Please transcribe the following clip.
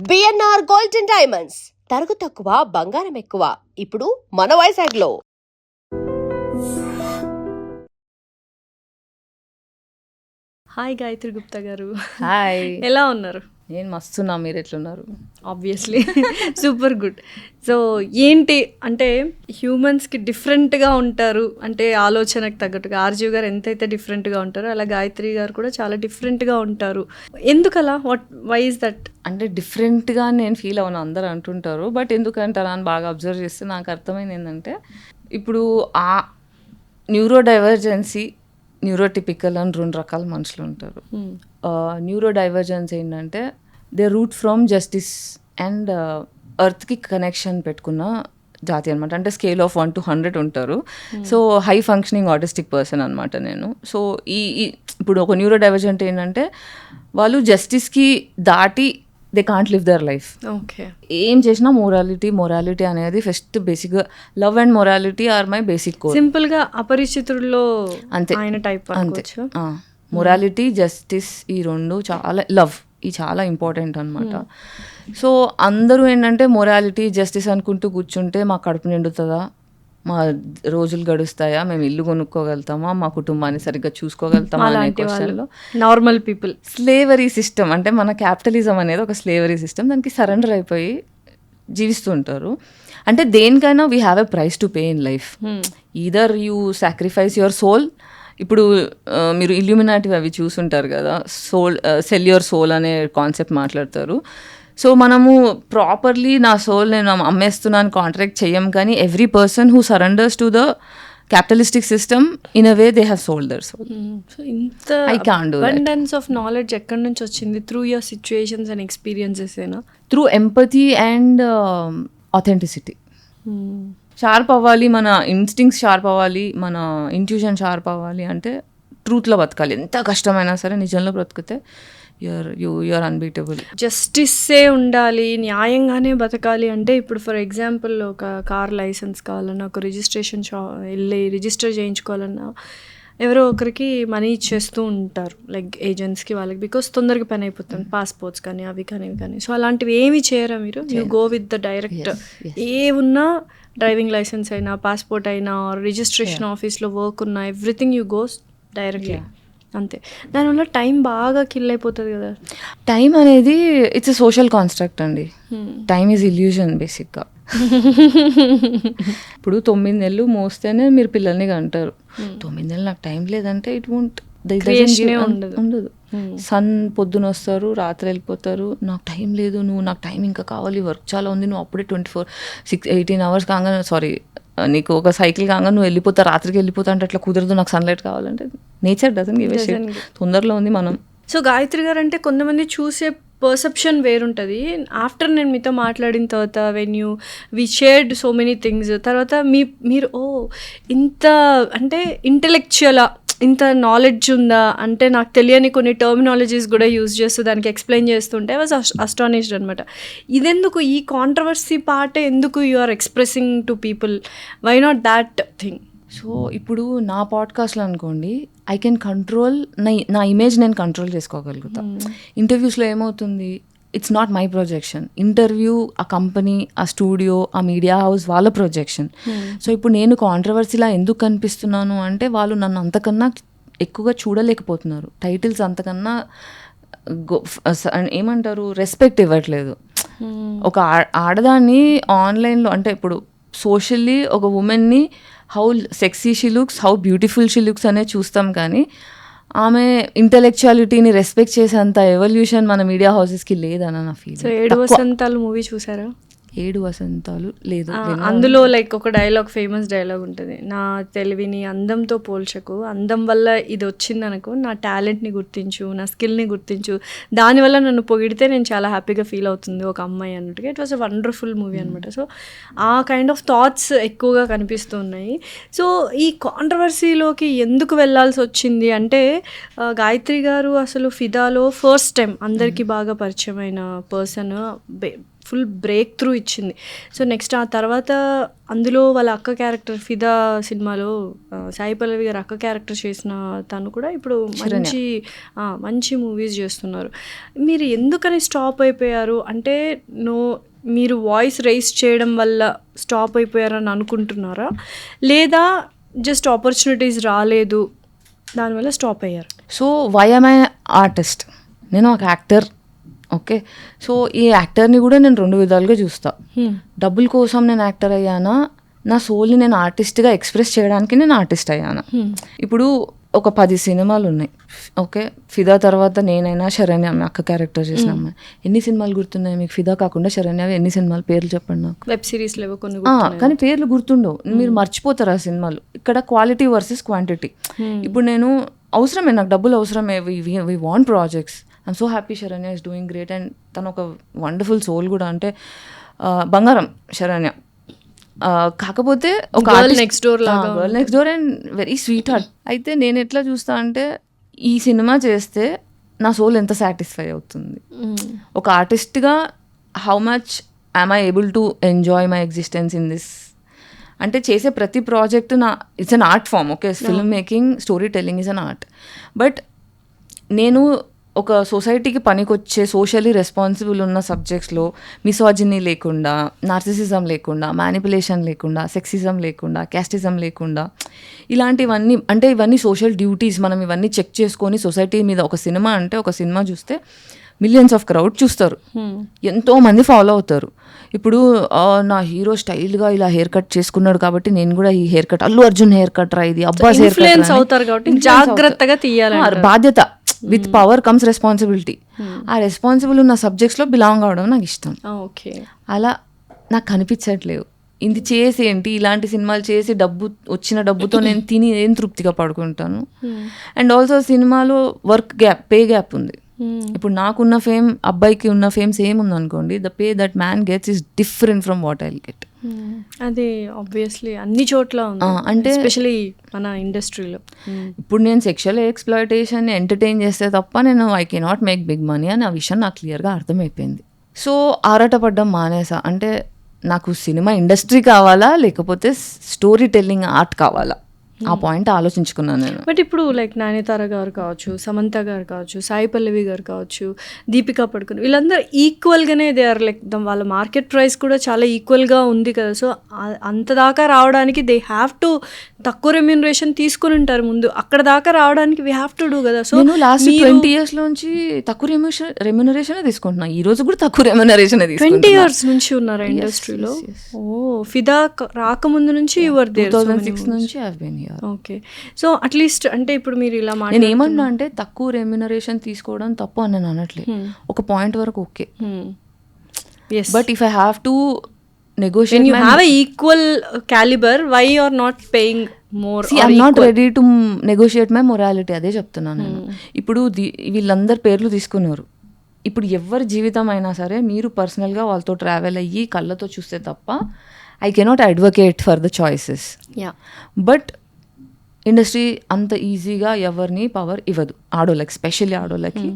BNR gold and diamonds, తరుగు తక్కువ బంగారం ఎక్కువ. ఇప్పుడు మన వైజాగ్లో. హాయ్ గాయత్రి గుప్తా గారు. హాయ్, ఎలా ఉన్నారు? నేను మస్తున్నా, మీరు ఎట్లున్నారు? Obviously super good. సో ఏంటి అంటే హ్యూమన్స్కి డిఫరెంట్గా ఉంటారు అంటే ఆలోచనకు తగ్గట్టుగా ఆర్జీవ్ గారు ఎంతైతే డిఫరెంట్గా ఉంటారో అలా గాయత్రి గారు కూడా చాలా డిఫరెంట్గా ఉంటారు. ఎందుకలా? Why is that? అంటే డిఫరెంట్గా నేను ఫీల్ అవును అందరు అంటుంటారు, బట్ ఎందుకంటారా అని బాగా అబ్జర్వ్ చేస్తే నాకు అర్థమైంది ఏంటంటే, ఇప్పుడు ఆ న్యూరో డైవర్జెన్సీ, న్యూరోటిపికల్ అని రెండు రకాల మనుషులు ఉంటారు. న్యూరో డైవర్జెన్స్ ఏంటంటే they root from justice and ఎర్త్కి కనెక్షన్ పెట్టుకున్న జాతి అనమాట. అంటే స్కేల్ ఆఫ్ 1 to 100 ఉంటారు. So high functioning autistic person అనమాట నేను. సో ఇప్పుడు ఒక న్యూరో డైవర్జెంట్ ఏంటంటే వాళ్ళు జస్టిస్కి దాటి they can't live their life. Okay, ఏం చేసినా మొరాలిటీ అనేది ఫస్ట్ బేసిక్గా love and morality are my basic core. సింపుల్గా అపరిచితుల్లో అంతే, ఆయన టైప్ అంతే. మొరాలిటీ, జస్టిస్, ఈ రెండు చాలా, లవ్, ఈ చాలా ఇంపార్టెంట్ అనమాట. సో అందరూ ఏంటంటే మొరాలిటీ జస్టిస్ అనుకుంటూ కూర్చుంటే మా కడుపు నిండుతుందా, మా రోజులు గడుస్తాయా, మేము ఇల్లు కొనుక్కోగలుగుతామా, మా కుటుంబాన్ని సరిగ్గా చూసుకోగలుగుతామా అనే క్వశ్చన్లో నార్మల్ పీపుల్ స్లేవరీ సిస్టమ్, అంటే మన క్యాపిటలిజం అనేది ఒక స్లేవరీ సిస్టమ్, దానికి సరెండర్ అయిపోయి జీవిస్తుంటారు. అంటే దేనికైనా we have a price to pay in life. Either you sacrifice your soul. ఇప్పుడు మీరు ఇల్యూమినాటి అవి చూసుంటారు కదా, సెల్ యువర్ సోల్ అనే కాన్సెప్ట్ మాట్లాడతారు. సో మనము ప్రాపర్లీ నా సోల్ నేను అమ్మేస్తున్నాను కాంట్రాక్ట్ చెయ్యం, కానీ every person who surrenders to the capitalistic system in a way they have sold their soul. So ఇంత I can't do that. Abundance of knowledge ఎక్కడి నుంచి వచ్చింది? Through your situations and experiences ఏనా? Through empathy and authenticity. Sharp అవ్వాలి, మన instincts sharp అవ్వాలి, మన intuition sharp అవ్వాలి అంటే ట్రూత్లో బతకాలి. ఎంత కష్టమైనా సరే నిజంలో బ్రతికితే యూఆర్ అన్బీటబుల్. జస్టిస్సే ఉండాలి, న్యాయంగానే బతకాలి అంటే ఇప్పుడు ఫర్ ఎగ్జాంపుల్ ఒక కార్ లైసెన్స్ కావాలన్నా, ఒక రిజిస్ట్రేషన్ వెళ్ళి రిజిస్టర్ చేయించుకోవాలన్నా ఎవరో ఒకరికి మనీ ఇచ్చేస్తూ ఉంటారు, లైక్ ఏజెంట్స్కి, వాళ్ళకి, బికాస్ తొందరగా పని అయిపోతుంది, పాస్పోర్ట్స్ కానీ అవి కానీ ఇవి కానీ. సో అలాంటివి ఏమి చేయరా మీరు? You go with the direct. ఏ ఉన్నా, డ్రైవింగ్ లైసెన్స్ అయినా, పాస్పోర్ట్ అయినా, రిజిస్ట్రేషన్ ఆఫీస్లో వర్క్ ఉన్నా, ఎవ్రీథింగ్ యూ గోస్ డైరెక్ట్లీ. అంతే. దానివల్ల టైం బాగా కిల్ అయిపోతుంది కదా. టైం అనేది ఇట్స్ ఎ సోషల్ కాన్స్ట్రక్ట్ అండి. టైం ఈజ్ ఇల్యూజన్ బేసిక్గా. ఇప్పుడు 9 నెలలు మోస్తేనే మీరు పిల్లల్ని కంటారు. 9 నెలలు నాకు టైం లేదంటే ఇట్ వోంట్ ఉండదు. సన్ పొద్దున వస్తారు, రాత్రి వెళ్ళిపోతారు, నాకు టైం లేదు, నువ్వు నాకు టైం ఇంకా కావాలి, వర్క్ చాలా ఉంది, నువ్వు అప్పుడే 18 hours కాగానే, సారీ, నీకు ఒక సైకిల్ కాగా నువ్వు వెళ్ళిపోతా, రాత్రికి వెళ్ళిపోతా అంటే అట్లా కుదరదు, నాకు సన్లైట్ కావాలంటే nature doesn't give a shit. తొందరలో ఉంది మనం. సో గాయత్రి గారు అంటే కొంతమంది చూసే పర్సెప్షన్ వేరుంటుంది. ఆఫ్టర్ నేను మీతో మాట్లాడిన తర్వాత వి షేర్డ్ సో మెనీ థింగ్స్, తర్వాత మీరు ఇంత అంటే ఇంటెలెక్చువలా, ఇంత నాలెడ్జ్ ఉందా అంటే నాకు తెలియని కొన్ని టర్మినాలజీస్ కూడా యూజ్ చేస్తూ దానికి ఎక్స్ప్లెయిన్ చేస్తుంటే ఐ వాజ్ అస్టానిష్డ్ అనమాట. ఇదెందుకు ఈ కాంట్రవర్సీ పార్టే ఎందుకు you are expressing to people? Why not that thing? So ఇప్పుడు నా పాడ్కాస్ట్లో అనుకోండి, ఐ కెన్ కంట్రోల్ నా ఇమేజ్, నేను కంట్రోల్ చేసుకోగలుగుతా. ఇంటర్వ్యూస్లో ఏమవుతుంది, it's not my projection. Interview ఆ కంపెనీ, ఆ స్టూడియో, ఆ మీడియా హౌస్ వాళ్ళ ప్రొజెక్షన్. సో ఇప్పుడు నేను కాంట్రవర్సీలా ఎందుకు కనిపిస్తున్నాను అంటే వాళ్ళు నన్ను అంతకన్నా ఎక్కువగా చూడలేకపోతున్నారు. టైటిల్స్ అంతకన్నా ఏమంటారు, రెస్పెక్ట్ ఇవ్వట్లేదు. ఒక ఆడదాన్ని ఆన్లైన్లో, అంటే ఇప్పుడు సోషల్లీ ఒక ఉమెన్ని how sexy she looks, how beautiful she looks అనేది చూస్తాం, కానీ ఆమె ఇంటెలెక్చువాలిటీని రెస్పెక్ట్ చేసేంత ఎవల్యూషన్ మన మీడియా హౌసెస్కి లేదని నా ఫీల్. సో 7 వసంతాలు మూవీ చూసారా? 7 వసంతాలు లేదు. అందులో లైక్ ఒక డైలాగ్, ఫేమస్ డైలాగ్ ఉంటుంది, నా తెలివిని అందంతో పోల్చకు, అందం వల్ల ఇది వచ్చింది అనుకో, నా టాలెంట్ని గుర్తించు, నా స్కిల్ని గుర్తించు, దానివల్ల నన్ను పొగిడితే నేను చాలా హ్యాపీగా ఫీల్ అవుతుంది ఒక అమ్మాయి అన్నట్టుగా. It was a wonderful movie అనమాట. సో ఆ కైండ్ ఆఫ్ థాట్స్ ఎక్కువగా కనిపిస్తూ ఉన్నాయి. సో ఈ కాంట్రవర్సీలోకి ఎందుకు వెళ్ళాల్సి వచ్చింది అంటే, గాయత్రి గారు అసలు ఫిదాలో ఫస్ట్ టైం అందరికీ బాగా పరిచయమైన పర్సన్, ఫుల్ బ్రేక్ త్రూ ఇచ్చింది. సో నెక్స్ట్ ఆ తర్వాత అందులో వాళ్ళ అక్క క్యారెక్టర్ ఫిదా సినిమాలో సాయి పల్లవి గారు అక్క క్యారెక్టర్ చేసిన తను కూడా ఇప్పుడు మంచి మూవీస్ చేస్తున్నారు. మీరు ఎందుకని స్టాప్ అయిపోయారు? అంటే మీరు వాయిస్ రైజ్ చేయడం వల్ల స్టాప్ అయిపోయారని అనుకుంటున్నారా, లేదా జస్ట్ ఆపర్చునిటీస్ రాలేదు దానివల్ల స్టాప్ అయ్యారు? So why am I artist? నేను ఒక యాక్టర్. ఓకే, సో ఈ యాక్టర్ని కూడా నేను 2 విధాలుగా చూస్తా. డబ్బుల కోసం నేను యాక్టర్ అయ్యానా, నా సోల్ని నేను ఆర్టిస్ట్గా ఎక్స్ప్రెస్ చేయడానికి నేను ఆర్టిస్ట్ అయ్యానా? ఇప్పుడు ఒక 10 సినిమాలు ఉన్నాయి. ఓకే, ఫిదా తర్వాత నేనైనా శరణ్య అక్క క్యారెక్టర్ చేసిన అమ్మాయి. ఎన్ని సినిమాలు గుర్తున్నాయి మీకు? ఫిదా కాకుండా శరణ్య ఎన్ని సినిమాలు పేర్లు చెప్పండి నాకు. వెబ్ సిరీస్ లేవో కొన్ని, కానీ పేర్లు గుర్తుండవు, మీరు మర్చిపోతారు ఆ సినిమాలు. ఇక్కడ క్వాలిటీ వర్సెస్ క్వాంటిటీ. ఇప్పుడు నేను అవసరమే, నాకు డబ్బులు అవసరమే, we want projects. I'm so happy Saranya is doing great and తను ఒక వండర్ఫుల్ సోల్ కూడా. అంటే బంగారం శరణ్య. కాకపోతే ఒక girl next door and very sweet heart. అయితే నేను ఎట్లా చూస్తా అంటే, ఈ సినిమా చేస్తే నా సోల్ ఎంత సాటిస్ఫై అవుతుంది. ఒక ఆర్టిస్ట్గా how much I'm I able to enjoy my existence in this. అంటే చేసే ప్రతి project it's an art form. Okay, film making, story telling is an art. But నేను ఒక సొసైటీకి పనికొచ్చే సోషల్లీ రెస్పాన్సిబుల్ ఉన్న సబ్జెక్ట్స్లో మిసోజినీ లేకుండా, నార్సిసిజం లేకుండా, మ్యానిపులేషన్ లేకుండా, సెక్సిజం లేకుండా, క్యాస్టిజం లేకుండా, ఇలాంటివన్నీ, అంటే ఇవన్నీ సోషల్ డ్యూటీస్. మనం ఇవన్నీ చెక్ చేసుకొని సొసైటీ మీద ఒక సినిమా అంటే, ఒక సినిమా చూస్తే మిలియన్స్ ఆఫ్ క్రౌడ్ చూస్తారు, ఎంతోమంది ఫాలో అవుతారు. ఇప్పుడు నా హీరో స్టైల్గా ఇలా హెయిర్ కట్ చేసుకున్నాడు కాబట్టి నేను కూడా ఈ hair cut, Allu Arjun hair cut రా, ఇది అబ్బాస్ హెయిర్ కట్ అవుతారు కాబట్టి జాగ్రత్తగా తీయాలి. బాధ్యత, విత్ పవర్ కమ్స్ రెస్పాన్సిబిలిటీ. ఆ రెస్పాన్సిబుల్ ఉన్న సబ్జెక్ట్స్లో బిలాంగ్ అవడం నాకు ఇష్టం. ఓకే, అలా నాకు కనిపించట్లేదు. ఇది చేసి ఏంటి, ఇలాంటి సినిమాలు చేసి వచ్చిన డబ్బుతో నేను తిని ఏం తృప్తిగా పడుకుంటాను. అండ్ ఆల్సో సినిమాలో వర్క్ గ్యాప్, పే గ్యాప్ ఉంది. ఇప్పుడు నాకున్న ఫేమ్, అబ్బాయికి ఉన్న ఫేమ్ సేమ్ ఉంది అనుకోండి, the pay that man gets is different from what I get. అది ఆబ్వియస్లీ అన్ని చోట్ల ఉంది, అంటే ఎస్పెషలీ మన ఇండస్ట్రీలో. ఇప్పుడు నేను సెక్షువల్ ఎక్స్‌ప్లాయిటేషన్ ఎంటర్టైన్ చేస్తే తప్ప నేను I cannot make big money అని ఆ విషయం నాకు క్లియర్గా అర్థమైపోయింది. సో ఆరాటపడ్డం మానేసా. అంటే నాకు సినిమా ఇండస్ట్రీ కావాలా, లేకపోతే స్టోరీ టెల్లింగ్ ఆర్ట్ కావాలా, ఆ పాయింట్ ఆలోచించుకున్నాను నేను. బట్ ఇప్పుడు లైక్ నయనతార గారు కావచ్చు, సమంత గారు కావచ్చు, సాయి పల్లవి గారు కావచ్చు, దీపికా పడుకుని, వీళ్ళందరూ ఈక్వల్గానే దే ఆర్ లైక్ వాళ్ళ మార్కెట్ ప్రైస్ కూడా చాలా ఈక్వల్గా ఉంది కదా. సో అంత దాకా రావడానికి దే హ్యావ్ టు తక్కువ రెమ్యూనరేషన్ తీసుకుని ఉంటారు ముందు, అక్కడ దాకా రావడానికి వీ హ్యావ్ టు డూ కదా. సో నేను లాస్ట్ 20 years నుంచి తక్కువ రెమ్యూనరేషన్ తీసుకుంటున్నా. ఈ రోజు కూడా తక్కువ రెమ్యూనరేషన్ 20 years నుంచి ఉన్నారా ఇండస్ట్రీలో? ఓ, ఫిదా రాకముందు నుంచి యువర్ దేర్, 2006 నుంచి I have been here. Okay, so at least అంటే ఇప్పుడు మీరు ఇలా నేను ఏమన్నా అంటే తక్కువ రెమ్యూనరేషన్ తీసుకోవడం తప్పు అని నేను అనట్లేదు, ఒక పాయింట్ వరకు okay. But if I have to negotiate, when you have a equal caliber, why you are not paying more? See, I'm not ready to negotiate my morality. అదే చెప్తున్నాను నేను. ఇప్పుడు వీళ్ళందరు పేర్లు తీసుకున్నారు. ఇప్పుడు ఎవరి జీవితం అయినా సరే మీరు పర్సనల్గా వాళ్ళతో ట్రావెల్ అయ్యి కళ్ళతో చూస్తే తప్ప I cannot advocate for the choices. But industry అంత ఈజీగా ఎవరిని పవర్ ఇవ్వదు, ఆడోళ్ళకి, స్పెషల్లీ ఆడోళ్ళకి.